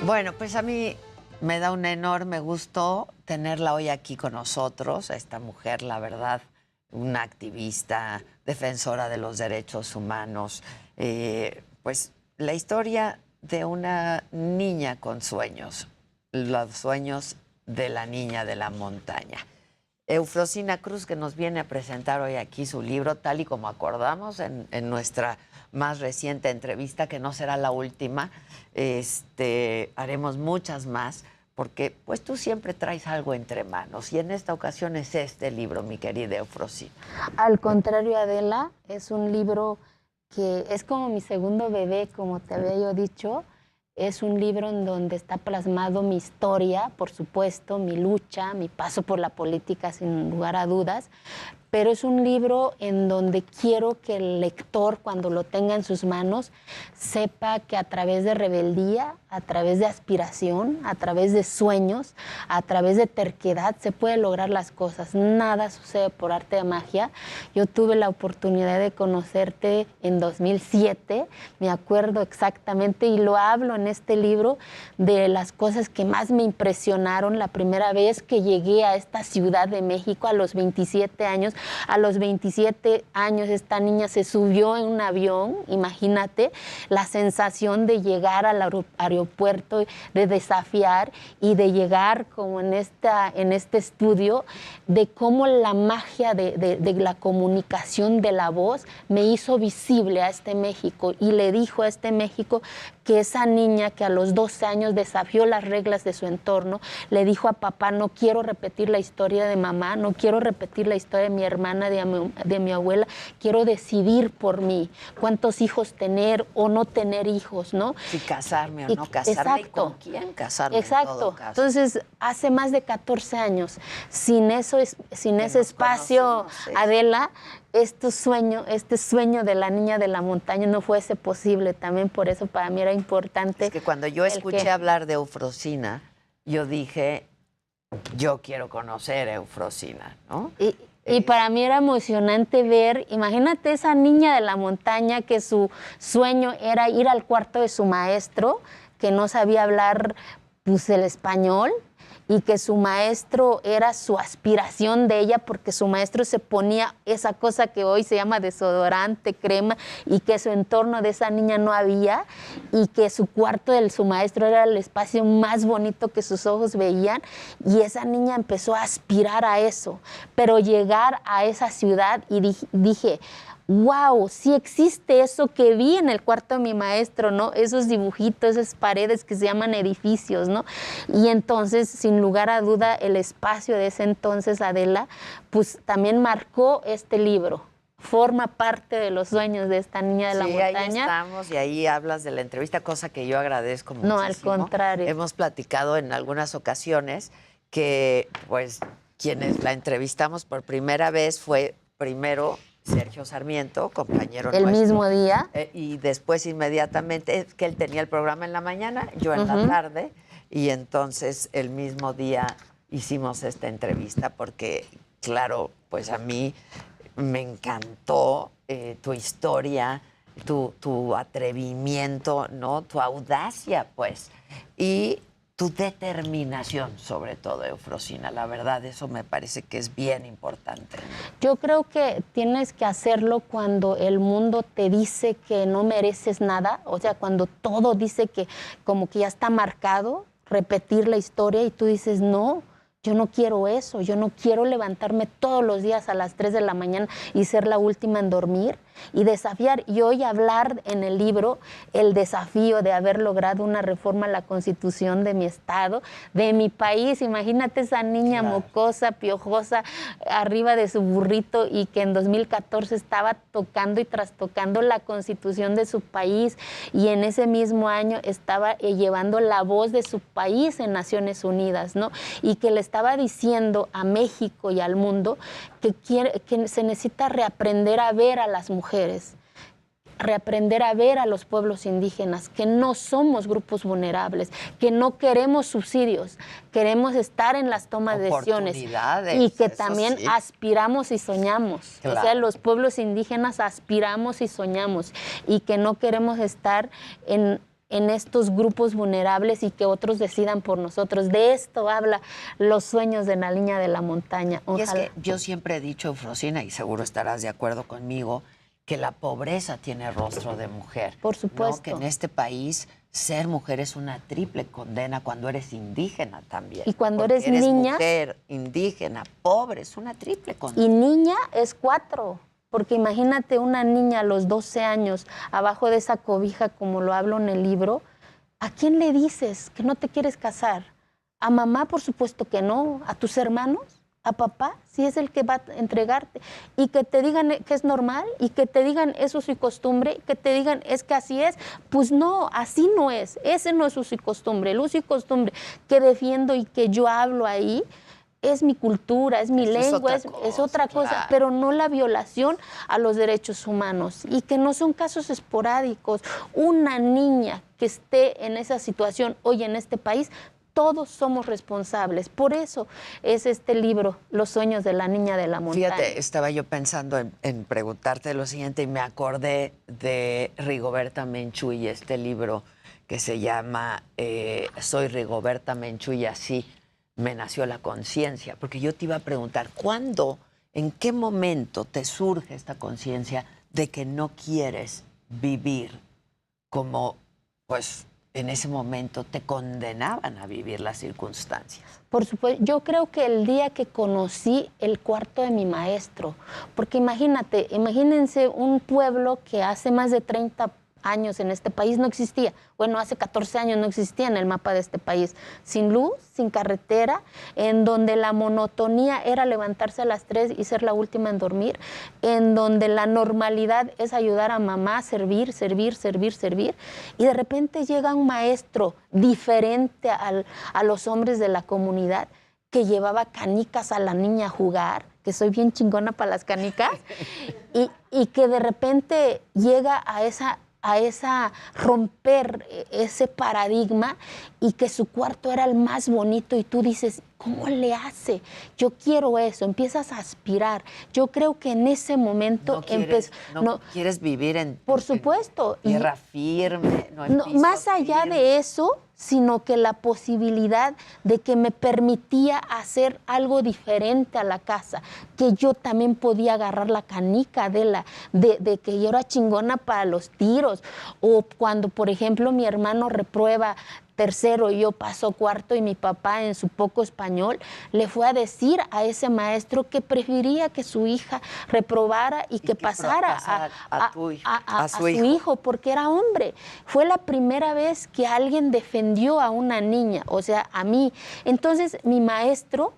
Bueno, pues a mí me da un enorme gusto tenerla hoy aquí con nosotros, a esta mujer, la verdad, una activista, defensora de los derechos humanos. Pues la historia de una niña con sueños, los sueños de la niña de la montaña. Eufrosina Cruz, que nos viene a presentar hoy aquí su libro, tal y como acordamos en nuestra más reciente entrevista, que no será la última. Haremos muchas más, porque pues tú siempre traes algo entre manos, y en esta ocasión es este libro, mi querida Eufrosina. Al contrario, Adela, es un libro que es como mi segundo bebé, como te había yo dicho. Es un libro en donde está plasmado mi historia, por supuesto, mi lucha, mi paso por la política, sin lugar a dudas, pero es un libro en donde quiero que el lector, cuando lo tenga en sus manos, sepa que a través de rebeldía, a través de aspiración, a través de sueños, a través de terquedad, se puede lograr las cosas. Nada sucede por arte de magia. Yo tuve la oportunidad de conocerte en 2007, me acuerdo exactamente, y lo hablo en este libro, de las cosas que más me impresionaron la primera vez que llegué a esta Ciudad de México a los 27 años. A los 27 años esta niña se subió en un avión, imagínate, la sensación de llegar al aeropuerto, de desafiar y de llegar como en este estudio, de cómo la magia de la comunicación de la voz me hizo visible a este México, y le dijo a este México que esa niña que a los 12 años desafió las reglas de su entorno, le dijo a papá: no quiero repetir la historia de mamá, no quiero repetir la historia de mi hermana, de mi abuela, quiero decidir por mí cuántos hijos tener o no tener hijos, ¿no? Si casarme o no casarme, exacto, ¿y con quién casarme? Exacto. En todo caso. Entonces, hace más de 14 años, sin ese espacio, Adela, este sueño de la niña de la montaña no fuese posible. También por eso para mí era importante. Es que cuando yo escuché hablar de Eufrosina, yo dije, yo quiero conocer a Eufrosina, ¿no? Y para mí era emocionante ver, imagínate esa niña de la montaña que su sueño era ir al cuarto de su maestro, que no sabía hablar pues el español, y que su maestro era su aspiración de ella, porque su maestro se ponía esa cosa que hoy se llama desodorante, crema, y que su entorno de esa niña no había, y que su cuarto de su maestro era el espacio más bonito que sus ojos veían, y esa niña empezó a aspirar a eso, pero llegar a esa ciudad, y dije, wow, sí existe eso que vi en el cuarto de mi maestro, ¿no? Esos dibujitos, esas paredes que se llaman edificios, ¿no? Y entonces, sin lugar a duda, el espacio de ese entonces, Adela, pues también marcó este libro. Forma parte de los sueños de esta niña de la montaña. Ahí estamos, y ahí hablas de la entrevista, cosa que yo agradezco muchísimo. No, al contrario. Hemos platicado en algunas ocasiones que, pues, quienes la entrevistamos por primera vez fue primero Sergio Sarmiento, compañero el nuestro. Mismo día. Y después inmediatamente, es que él tenía el programa en la mañana, yo en la tarde, y entonces el mismo día hicimos esta entrevista porque, claro, pues a mí me encantó tu historia, tu atrevimiento, ¿no? Tu audacia, pues, y tu determinación, sobre todo, Eufrosina. La verdad, eso me parece que es bien importante. Yo creo que tienes que hacerlo cuando el mundo te dice que no mereces nada, o sea, cuando todo dice que como que ya está marcado, repetir la historia, y tú dices, no, yo no quiero eso, yo no quiero levantarme todos los días a las 3 de la mañana y ser la última en dormir y desafiar. Y hoy hablar en el libro el desafío de haber logrado una reforma a la Constitución de mi estado, de mi país. Imagínate esa niña mocosa, piojosa, arriba de su burrito, y que en 2014 estaba tocando y trastocando la Constitución de su país, y en ese mismo año estaba llevando la voz de su país en Naciones Unidas, ¿no? Y que le estaba diciendo a México y al mundo que se necesita reaprender a ver a las mujeres, reaprender a ver a los pueblos indígenas, que no somos grupos vulnerables, que no queremos subsidios, queremos estar en las tomas de decisiones, y que también aspiramos y soñamos. Claro. O sea, los pueblos indígenas aspiramos y soñamos, y que no queremos estar en en estos grupos vulnerables y que otros decidan por nosotros. De esto habla Los sueños de la niña de la montaña. Ojalá. Y es que yo siempre he dicho, Frosina, y seguro estarás de acuerdo conmigo, que la pobreza tiene rostro de mujer. Por supuesto. ¿No? Que en este país ser mujer es una triple condena cuando eres indígena también. Y cuando Porque eres niña, mujer, indígena, pobre, es una triple condena. Y niña es 4. Porque imagínate una niña a los 12 años abajo de esa cobija, como lo hablo en el libro, ¿a quién le dices que no te quieres casar? ¿A mamá? Por supuesto que no. ¿A tus hermanos? ¿A papá? Si es el que va a entregarte. Y que te digan que es normal, y que te digan eso es su costumbre, que te digan es que así es. Pues no, así no es. Ese no es su costumbre. El uso y costumbre que defiendo y que yo hablo ahí es mi cultura, es mi lengua, es otra cosa, claro. Pero no la violación a los derechos humanos, y que no son casos esporádicos. Una niña que esté en esa situación hoy en este país, todos somos responsables. Por eso es este libro, Los sueños de la niña de la montaña. Fíjate, estaba yo pensando en preguntarte lo siguiente y me acordé de Rigoberta Menchú y este libro que se llama Soy Rigoberta Menchú y así me nació la conciencia, porque yo te iba a preguntar, ¿cuándo, en qué momento te surge esta conciencia de que no quieres vivir como, pues, en ese momento te condenaban a vivir las circunstancias? Por supuesto, yo creo que el día que conocí el cuarto de mi maestro, porque imagínense un pueblo que hace más de 30 años en este país no existía. Bueno, hace 14 años no existía en el mapa de este país. Sin luz, sin carretera, en donde la monotonía era levantarse a las 3 y ser la última en dormir, en donde la normalidad es ayudar a mamá a servir. Y de repente llega un maestro diferente a los hombres de la comunidad, que llevaba canicas a la niña a jugar, que soy bien chingona para las canicas, y que de repente llega a esa romper ese paradigma, y que su cuarto era el más bonito, y tú dices, ¿cómo le hace? Yo quiero eso, empiezas a aspirar. Yo creo que en ese momento no quieres vivir en por supuesto, en tierra firme, no en piso más allá firme. de eso, sino que la posibilidad de que me permitía hacer algo diferente a la casa, que yo también podía agarrar la canica de que yo era chingona para los tiros, o cuando, por ejemplo, mi hermano reprueba tercero y yo paso cuarto, y mi papá, en su poco español, le fue a decir a ese maestro que prefería que su hija reprobara y que pasara a su hijo, porque era hombre. Fue la primera vez que alguien defendió a una niña, o sea, a mí. Entonces, mi maestro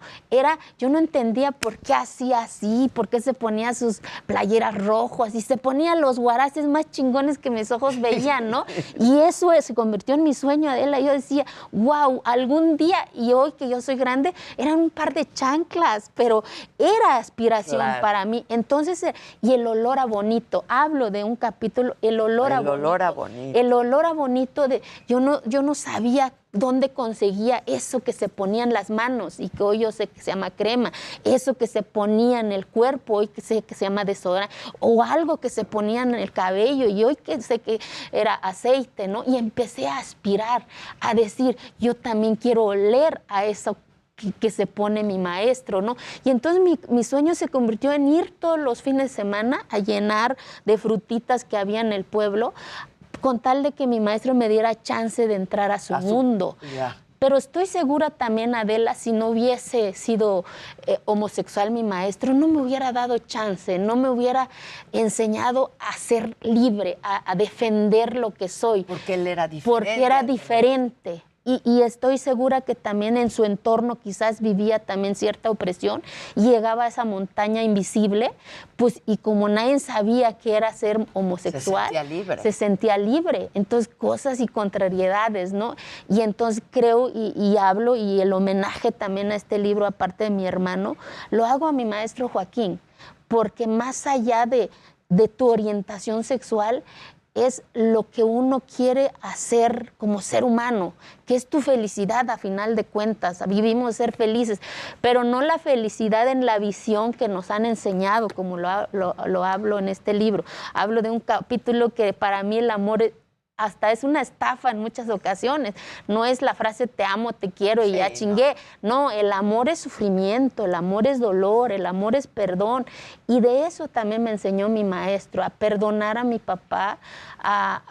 yo no entendía por qué hacía así, por qué se ponía sus playeras rojas y se ponía los guaraches más chingones que mis ojos veían, ¿no? Y eso se convirtió en mi sueño, Adela. Yo decía, wow, algún día, y hoy que yo soy grande, eran un par de chanclas, pero era aspiración para mí. Entonces, y el olor a bonito, hablo de un capítulo, el olor a bonito. El olor a bonito, yo no sabía dónde conseguía eso que se ponía en las manos, y que hoy yo sé que se llama crema, eso que se ponía en el cuerpo, hoy que sé que se llama desodorante, o algo que se ponía en el cabello, y hoy que sé que era aceite, ¿no? Y empecé a aspirar, a decir, yo también quiero oler a eso que se pone mi maestro, ¿no? Y entonces mi sueño se convirtió en ir todos los fines de semana a llenar de frutitas que había en el pueblo, con tal de que mi maestro me diera chance de entrar a su mundo. Pero estoy segura también, Adela, si no hubiese sido homosexual mi maestro, no me hubiera dado chance, no me hubiera enseñado a ser libre, a defender lo que soy. Porque él era diferente. Porque era diferente. Y estoy segura que también en su entorno quizás vivía también cierta opresión, y llegaba a esa montaña invisible, pues, y como nadie sabía qué era ser homosexual, se sentía libre. Entonces, cosas y contrariedades, ¿no? Y entonces creo y hablo, y el homenaje también a este libro, aparte de mi hermano, lo hago a mi maestro Joaquín, porque más allá de tu orientación sexual, es lo que uno quiere hacer como ser humano, que es tu felicidad a final de cuentas. Vivimos ser felices, pero no la felicidad en la visión que nos han enseñado, como lo hablo en este libro. Hablo de un capítulo que para mí el amor hasta es una estafa en muchas ocasiones. No es la frase te amo, te quiero y ya chingué. No, el amor es sufrimiento, el amor es dolor, el amor es perdón. Y de eso también me enseñó mi maestro, a perdonar a mi papá, a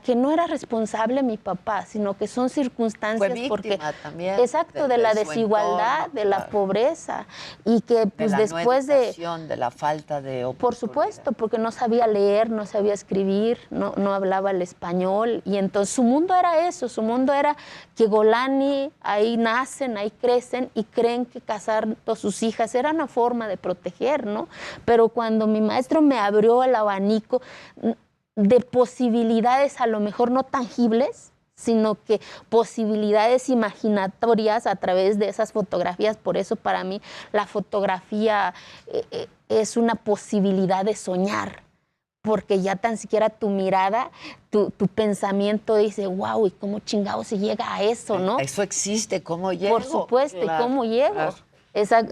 que no era responsable mi papá, sino que son circunstancias. Fue víctima porque también. Exacto, de la desigualdad, entorno, de la pobreza. Y que pues de la después no educación, de la falta de oportunidad. Por supuesto, porque no sabía leer, no sabía escribir, no hablaba el español. Y entonces su mundo era eso, su mundo era que Golani, ahí nacen, ahí crecen y creen que casar a sus hijas era una forma de proteger, ¿no? Pero cuando mi maestro me abrió el abanico de posibilidades a lo mejor no tangibles, sino que posibilidades imaginatorias a través de esas fotografías. Por eso para mí la fotografía es una posibilidad de soñar, porque ya tan siquiera tu mirada, tu pensamiento dice, wow, ¿y cómo chingado se llega a eso, no? Eso existe, ¿cómo llego? Por supuesto, claro, ¿y cómo llego? Claro.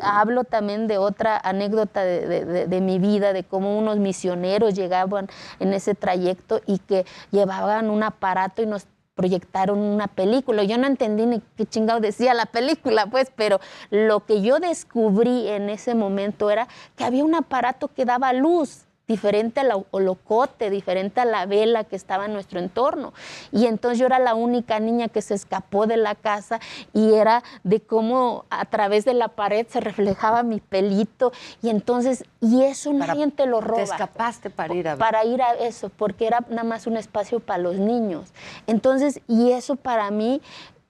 Hablo también de otra anécdota de mi vida, de cómo unos misioneros llegaban en ese trayecto y que llevaban un aparato y nos proyectaron una película. Yo no entendí ni qué chingado decía la película, pues, pero lo que yo descubrí en ese momento era que había un aparato que daba luz, diferente al holocote, diferente a la vela que estaba en nuestro entorno. Y entonces yo era la única niña que se escapó de la casa y era de cómo a través de la pared se reflejaba mi pelito y entonces, y eso nadie te lo roba. Te escapaste para ir a ver. Para ir a eso, porque era nada más un espacio para los niños. Entonces, y eso para mí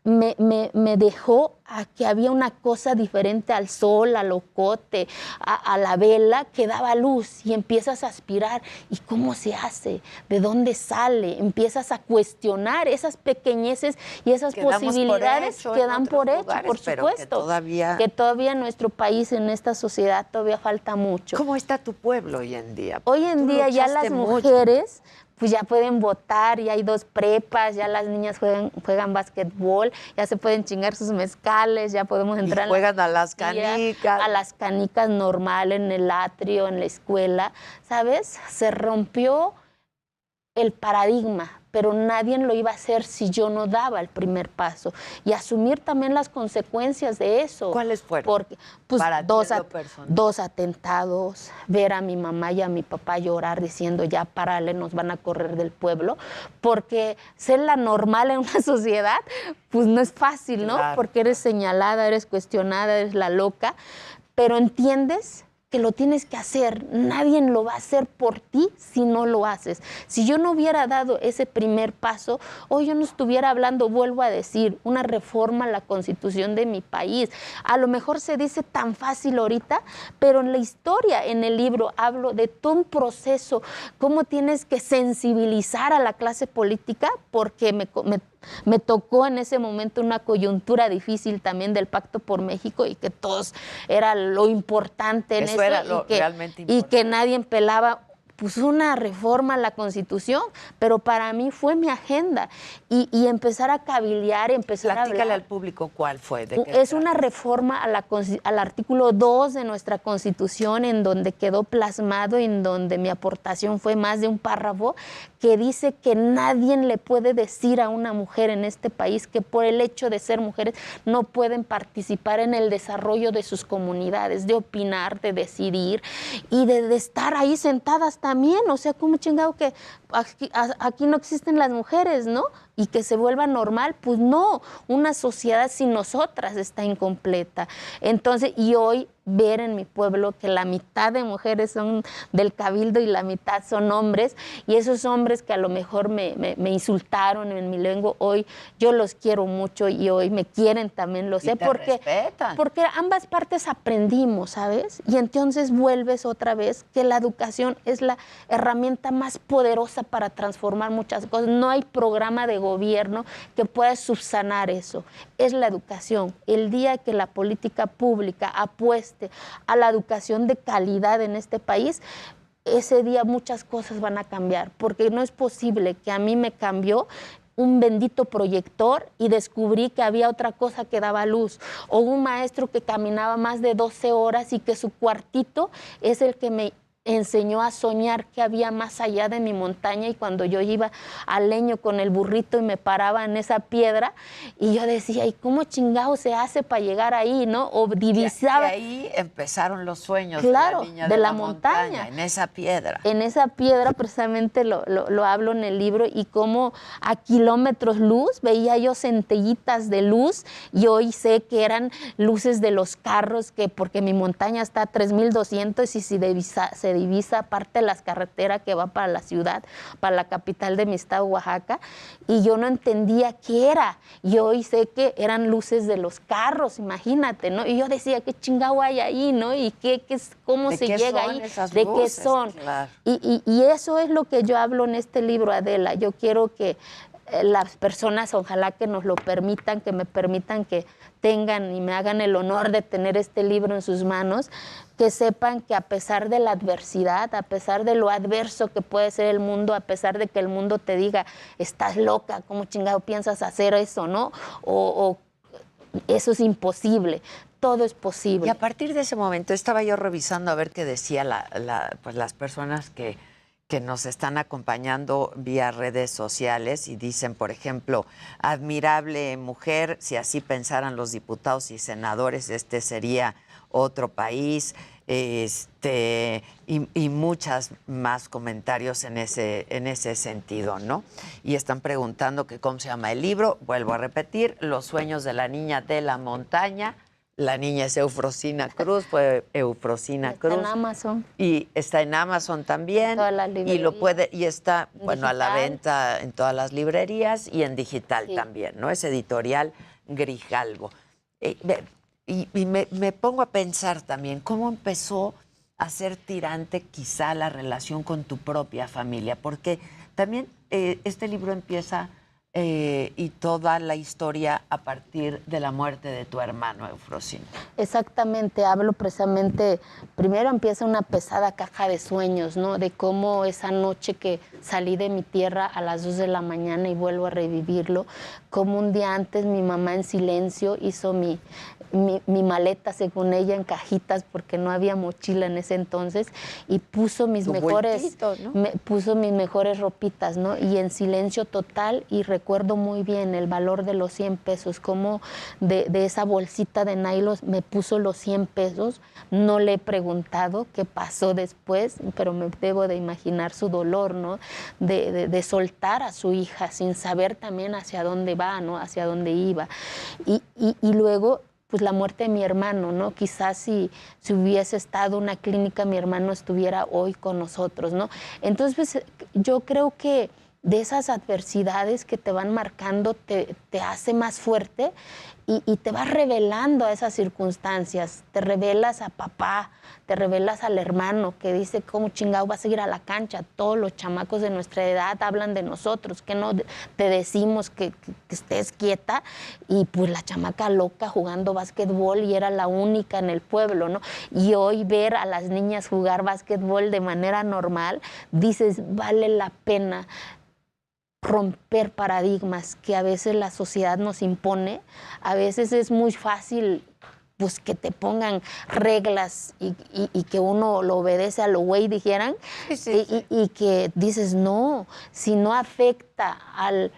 me dejó a que había una cosa diferente al sol, al ocote, a la vela que daba luz y empiezas a aspirar. ¿Y cómo se hace? ¿De dónde sale? Empiezas a cuestionar esas pequeñeces y esas posibilidades que dan por hecho, por supuesto. Que todavía en nuestro país, en esta sociedad, todavía falta mucho. ¿Cómo está tu pueblo hoy en día? Hoy en día ya las mujeres pues ya pueden votar, ya hay 2 prepas, ya las niñas juegan básquetbol, ya se pueden chingar sus mezcales, ya podemos entrar. Y juegan a las canicas. A las canicas normal en el atrio, en la escuela, ¿sabes? Se rompió el paradigma, pero nadie lo iba a hacer si yo no daba el primer paso. Y asumir también las consecuencias de eso. ¿Cuáles fueron? Porque, pues, para 2 atentados, ver a mi mamá y a mi papá llorar diciendo ya párale, nos van a correr del pueblo, porque ser la normal en una sociedad, pues no es fácil, ¿no? Claro. Porque eres señalada, eres cuestionada, eres la loca, pero entiendes que lo tienes que hacer. Nadie lo va a hacer por ti si no lo haces. Si yo no hubiera dado ese primer paso, hoy yo no estuviera hablando, vuelvo a decir, una reforma a la Constitución de mi país. A lo mejor se dice tan fácil ahorita, pero en la historia, en el libro, hablo de todo un proceso, cómo tienes que sensibilizar a la clase política, porque me tocó en ese momento una coyuntura difícil también del Pacto por México y que todos era lo importante en eso, era lo realmente importante. Y que nadie pelaba pues una reforma a la Constitución, pero para mí fue mi agenda y empezar a cabildear, empezar a hablar. Al público cuál fue. Es una reforma al artículo 2 de nuestra Constitución, en donde quedó plasmado, en donde mi aportación fue más de un párrafo, que dice que nadie le puede decir a una mujer en este país que por el hecho de ser mujeres no pueden participar en el desarrollo de sus comunidades, de opinar, de decidir y de estar ahí sentadas también. O sea, ¿cómo chingado que aquí no existen las mujeres, ¿no? Y que se vuelva normal, pues no, una sociedad sin nosotras está incompleta. Entonces, y hoy ver en mi pueblo que la mitad de mujeres son del cabildo y la mitad son hombres, y esos hombres que a lo mejor me insultaron en mi lengua, hoy yo los quiero mucho y hoy me quieren también, lo sé, porque ambas partes aprendimos, ¿sabes? Y entonces vuelves otra vez que la educación es la herramienta más poderosa para transformar muchas cosas. No hay programa de gobierno que pueda subsanar eso. Es la educación. El día que la política pública apueste a la educación de calidad en este país, ese día muchas cosas van a cambiar, porque no es posible que a mí me cambió un bendito proyector y descubrí que había otra cosa que daba luz, o un maestro que caminaba más de 12 horas y que su cuartito es el que me enseñó a soñar que había más allá de mi montaña, y cuando yo iba al leño con el burrito y me paraba en esa piedra y yo decía, ¿y cómo chingado se hace para llegar ahí, no? O divisaba. Y ahí empezaron los sueños, claro, de la niña de la montaña, en esa piedra. En esa piedra precisamente lo hablo en el libro, y cómo a kilómetros luz veía yo centellitas de luz, y hoy sé que eran luces de los carros, que porque mi montaña está a 3,200 y se divisa parte de las carreteras que va para la ciudad, para la capital de mi estado, Oaxaca, y yo no entendía qué era, y hoy sé que eran luces de los carros, imagínate, ¿no? Y yo decía, ¿qué chingado hay ahí, no? Y cómo se llega ahí, de qué son. Claro. Y eso es lo que yo hablo en este libro, Adela. Yo quiero que las personas, ojalá que nos lo permitan, que me permitan que tengan y me hagan el honor de tener este libro en sus manos, que sepan que a pesar de la adversidad, a pesar de lo adverso que puede ser el mundo, a pesar de que el mundo te diga, estás loca, ¿cómo chingado piensas hacer eso, no? O eso es imposible. Todo es posible. Y a partir de ese momento estaba yo revisando a ver qué decía pues las personas que nos están acompañando vía redes sociales, y dicen, por ejemplo, admirable mujer, si así pensaran los diputados y senadores, este sería otro país, y muchas más comentarios en ese sentido, ¿no? Y están preguntando que cómo se llama el libro. Vuelvo a repetir, Los sueños de la niña de la montaña. La niña es Eufrosina Cruz, fue Eufrosina Cruz. Está en Amazon. Y está en Amazon también. Todas las librerías. Y está, bueno, a la Digital. venta en todas las librerías y en digital Sí. también, ¿no? Es editorial Grijalbo. Y me pongo a pensar también cómo empezó a ser tirante quizá la relación con tu propia familia, porque también este libro empieza y toda la historia a partir de la muerte de tu hermano, Eufrosina. Exactamente, hablo precisamente, primero empieza una pesada caja de sueños, ¿no? De cómo esa noche que salí de mi tierra a las 2 de la mañana y vuelvo a revivirlo, como un día antes mi mamá en silencio hizo mi maleta, según ella, en cajitas, porque no había mochila en ese entonces, y puso mis mejores, ¿no? puso mis mejores ropitas, ¿no? Y en silencio total, y recuerdo muy bien el valor de los 100 pesos, como de esa bolsita de nylon me puso los 100 pesos. No le he preguntado qué pasó después, pero me debo de imaginar su dolor, ¿no? De soltar a su hija sin saber también hacia dónde va, ¿no? Hacia dónde iba. Y luego, pues la muerte de mi hermano, ¿no? Quizás si hubiese estado en una clínica, mi hermano estuviera hoy con nosotros, ¿no? Entonces, pues, yo creo que de esas adversidades que te van marcando te hace más fuerte, y te vas revelando a esas circunstancias, te revelas a papá, te revelas al hermano que dice, ¿cómo chingado vas a ir a la cancha? Todos los chamacos de nuestra edad hablan de nosotros, que no te decimos que estés quieta, y pues la chamaca loca jugando básquetbol y era la única en el pueblo, ¿no? Y hoy ver a las niñas jugar básquetbol de manera normal, dices, vale la pena romper paradigmas que a veces la sociedad nos impone. A veces es muy fácil, pues, que te pongan reglas y que uno lo obedece a lo güey, dijeran, sí. Y que dices, no, si no afecta al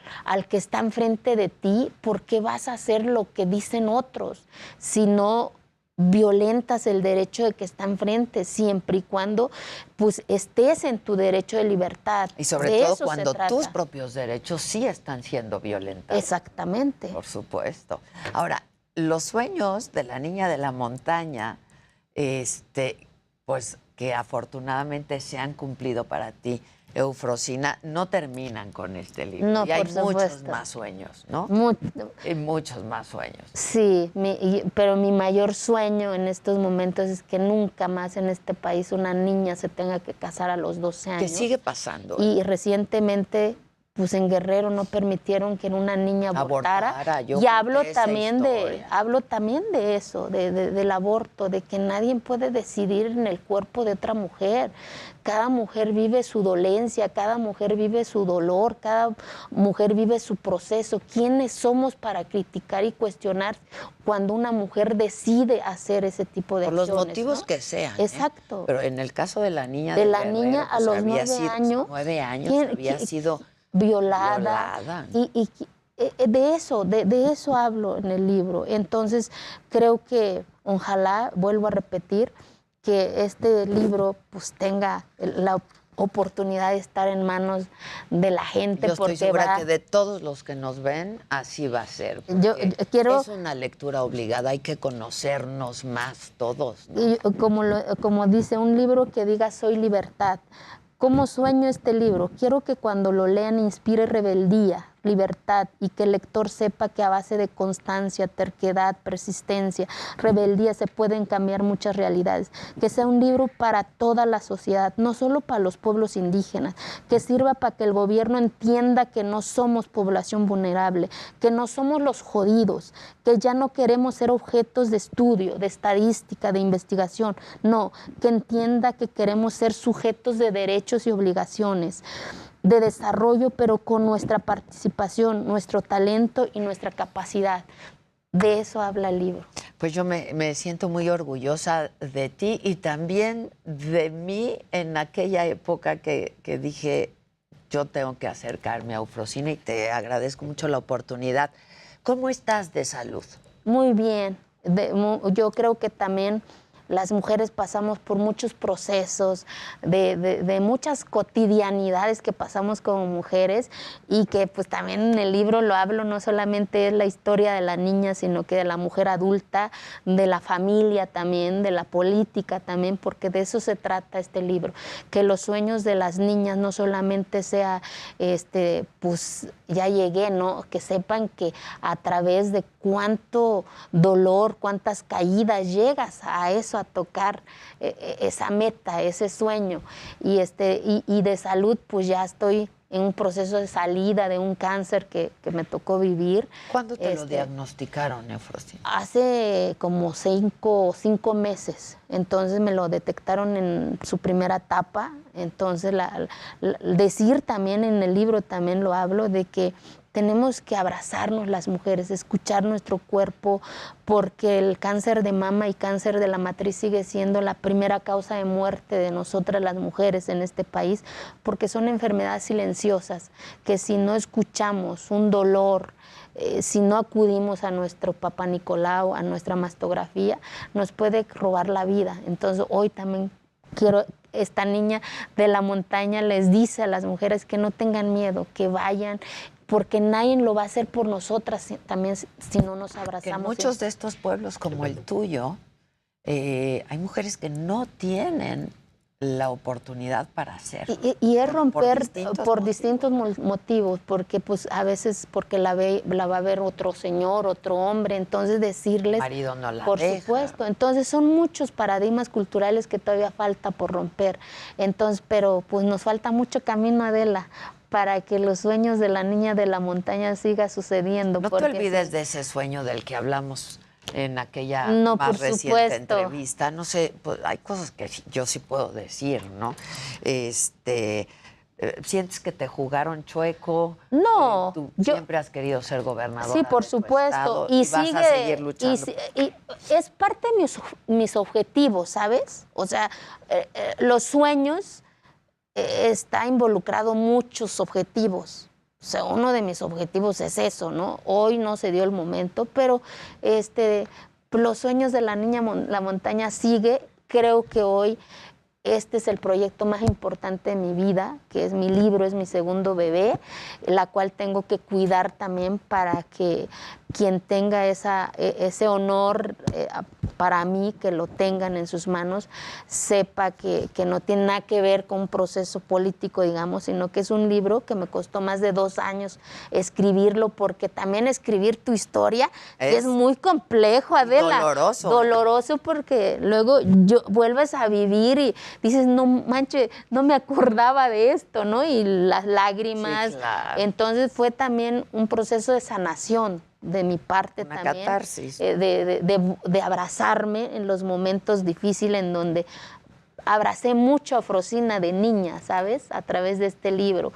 que está enfrente de ti, ¿por qué vas a hacer lo que dicen otros? Si no violentas el derecho de que está enfrente, siempre y cuando pues estés en tu derecho de libertad. Y sobre todo cuando tus propios derechos sí están siendo violentados. Exactamente. Por supuesto. Ahora, los sueños de la niña de la montaña, pues que afortunadamente se han cumplido para ti, Eufrosina, no terminan con este libro. No, y hay por supuesto. Muchos más sueños, ¿no? Hay muchos más sueños. Sí, pero mi mayor sueño en estos momentos es que nunca más en este país una niña se tenga que casar a los 12 años. Que sigue pasando. Y recientemente pues en Guerrero no permitieron que una niña abortara. Y hablo también de eso, del aborto, de que nadie puede decidir en el cuerpo de otra mujer. Cada mujer vive su dolencia, cada mujer vive su dolor, cada mujer vive su proceso. ¿Quiénes somos para criticar y cuestionar cuando una mujer decide hacer ese tipo de acciones? Por los motivos, ¿no?, que sean. Exacto. Pero en el caso de la niña de la Guerrero, niña a pues los 9 años, había sido violada. Y de eso hablo en el libro. Entonces creo que ojalá, vuelvo a repetir, que este libro pues tenga la oportunidad de estar en manos de la gente. Yo estoy segura que de todos los que nos ven, así va a ser. Yo quiero, es una lectura obligada, hay que conocernos más todos, ¿no? Y como dice, un libro que diga soy libertad. ¿Cómo sueño este libro? Quiero que cuando lo lean inspire rebeldía, libertad, y que el lector sepa que a base de constancia, terquedad, persistencia, rebeldía se pueden cambiar muchas realidades. Que sea un libro para toda la sociedad, no solo para los pueblos indígenas, que sirva para que el gobierno entienda que no somos población vulnerable, que no somos los jodidos, que ya no queremos ser objetos de estudio, de estadística, de investigación. No, que entienda que queremos ser sujetos de derechos y obligaciones, de desarrollo, pero con nuestra participación, nuestro talento y nuestra capacidad. De eso habla el libro. Pues yo me siento muy orgullosa de ti y también de mí en aquella época que dije, yo tengo que acercarme a Eufrosina, y te agradezco mucho la oportunidad. ¿Cómo estás de salud? Muy bien. Yo creo que también las mujeres pasamos por muchos procesos, de muchas cotidianidades que pasamos como mujeres, y que pues también en el libro lo hablo, no solamente es la historia de la niña, sino que de la mujer adulta, de la familia también, de la política también, porque de eso se trata este libro, que los sueños de las niñas no solamente sea, pues ya llegué, ¿no? Que sepan que a través de cuánto dolor, cuántas caídas llegas a eso, a tocar esa meta, ese sueño. Y de salud, pues ya estoy en un proceso de salida de un cáncer que me tocó vivir. ¿Cuándo te lo diagnosticaron, Eufrosina? Hace como 5 meses. Entonces me lo detectaron en su primera etapa. Entonces decir también en el libro, también lo hablo, de que tenemos que abrazarnos las mujeres, escuchar nuestro cuerpo, porque el cáncer de mama y cáncer de la matriz sigue siendo la primera causa de muerte de nosotras las mujeres en este país, porque son enfermedades silenciosas, que si no escuchamos un dolor, si no acudimos a nuestro Papá Nicolau, a nuestra mastografía, nos puede robar la vida. Entonces hoy también esta niña de la montaña les dice a las mujeres que no tengan miedo, que vayan, porque nadie lo va a hacer por nosotras también si no nos abrazamos. Que en muchos de estos pueblos como el tuyo, hay mujeres que no tienen la oportunidad para hacer. Y es romper por distintos motivos, porque pues a veces porque la va a ver otro señor, otro hombre, entonces decirles, el marido no la por deja. Supuesto, entonces son muchos paradigmas culturales que todavía falta por romper. Entonces, pero pues nos falta mucho camino, Adela, para que los sueños de la niña de la montaña siga sucediendo. No te olvides de ese sueño del que hablamos en aquella más reciente supuesto. Entrevista. No sé, pues, hay cosas que yo sí puedo decir, ¿no? ¿Sientes que te jugaron chueco? No. Tú siempre has querido ser gobernadora. Sí, por supuesto. Y vas a seguir luchando. Y es parte de mis objetivos, ¿sabes? O sea, los sueños está involucrado muchos objetivos. O sea, uno de mis objetivos es eso, ¿no? Hoy no se dio el momento, pero los sueños de la niña la montaña sigue. Creo que hoy este es el proyecto más importante de mi vida, que es mi libro, es mi segundo bebé, la cual tengo que cuidar también para que quien tenga ese honor para mí, que lo tengan en sus manos, sepa que no tiene nada que ver con un proceso político, digamos, sino que es un libro que me costó más de 2 años escribirlo, porque también escribir tu historia es muy complejo, Adela. Doloroso. Doloroso, porque luego vuelves a vivir y dices, no manches, no me acordaba de esto, ¿no? Y las lágrimas. Sí, claro. Entonces fue también un proceso de sanación de mi parte. Una también. catarsis. De abrazarme en los momentos difíciles, en donde abracé mucho a Frosina de niña, ¿sabes? A través de este libro.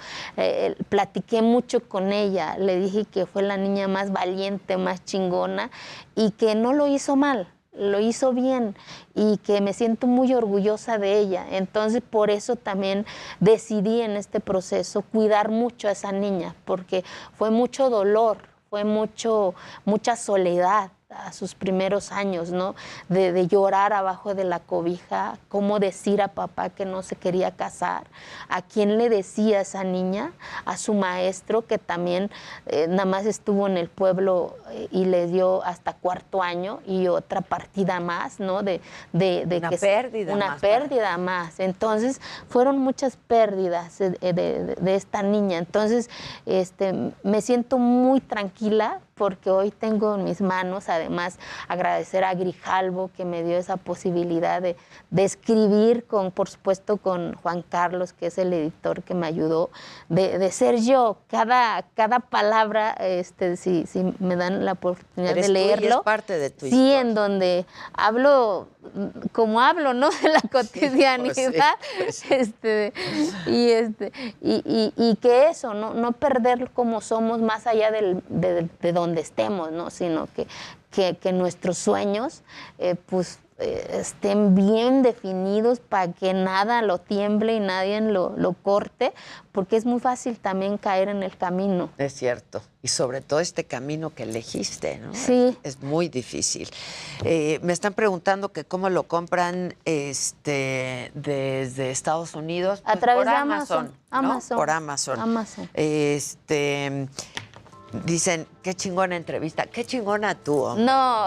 Platiqué mucho con ella, le dije que fue la niña más valiente, más chingona, y que no lo hizo mal, lo hizo bien, y que me siento muy orgullosa de ella. Entonces, por eso también decidí en este proceso cuidar mucho a esa niña, porque fue mucho dolor, fue mucha soledad a sus primeros años, ¿no? De llorar abajo de la cobija, cómo decir a papá que no se quería casar, a quién le decía esa niña, a su maestro, que también nada más estuvo en el pueblo y le dio hasta 4º año, y otra partida más, ¿no? Una pérdida más. Entonces, fueron muchas pérdidas de esta niña. Entonces, me siento muy tranquila, porque hoy tengo en mis manos, además, agradecer a Grijalbo, que me dio esa posibilidad de escribir, por supuesto, con Juan Carlos, que es el editor que me ayudó, de ser yo. Cada palabra, si me dan la oportunidad de leerlo. Tú y es parte de tu sí, historia. En donde hablo como hablo, ¿no? De la cotidianidad. Y que eso, no perder como somos, más allá de donde estemos, ¿no? Sino que nuestros sueños, estén bien definidos, para que nada lo tiemble y nadie lo corte, porque es muy fácil también caer en el camino. Es cierto. Y sobre todo este camino que elegiste, ¿no? Sí. Es muy difícil. Me están preguntando que cómo lo compran desde Estados Unidos. A través por de Amazon, ¿no? Por Amazon. Dicen, qué chingona entrevista, qué chingona tú, hombre. No.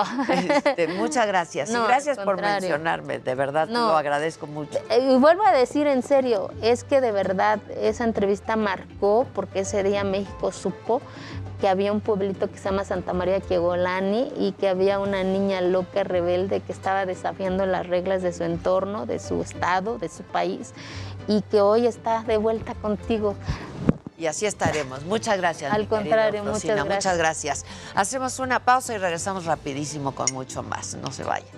Muchas gracias. No, y gracias al por contrario. mencionarme, de verdad, No. lo agradezco mucho. Y vuelvo a decir en serio, es que de verdad esa entrevista marcó, porque ese día México supo que había un pueblito que se llama Santa María Quiegolani, y que había una niña loca, rebelde, que estaba desafiando las reglas de su entorno, de su estado, de su país, y que hoy está de vuelta contigo. Y así estaremos. Muchas gracias. Al contrario, muchas gracias. Muchas gracias. Hacemos una pausa y regresamos rapidísimo con mucho más. No se vayan.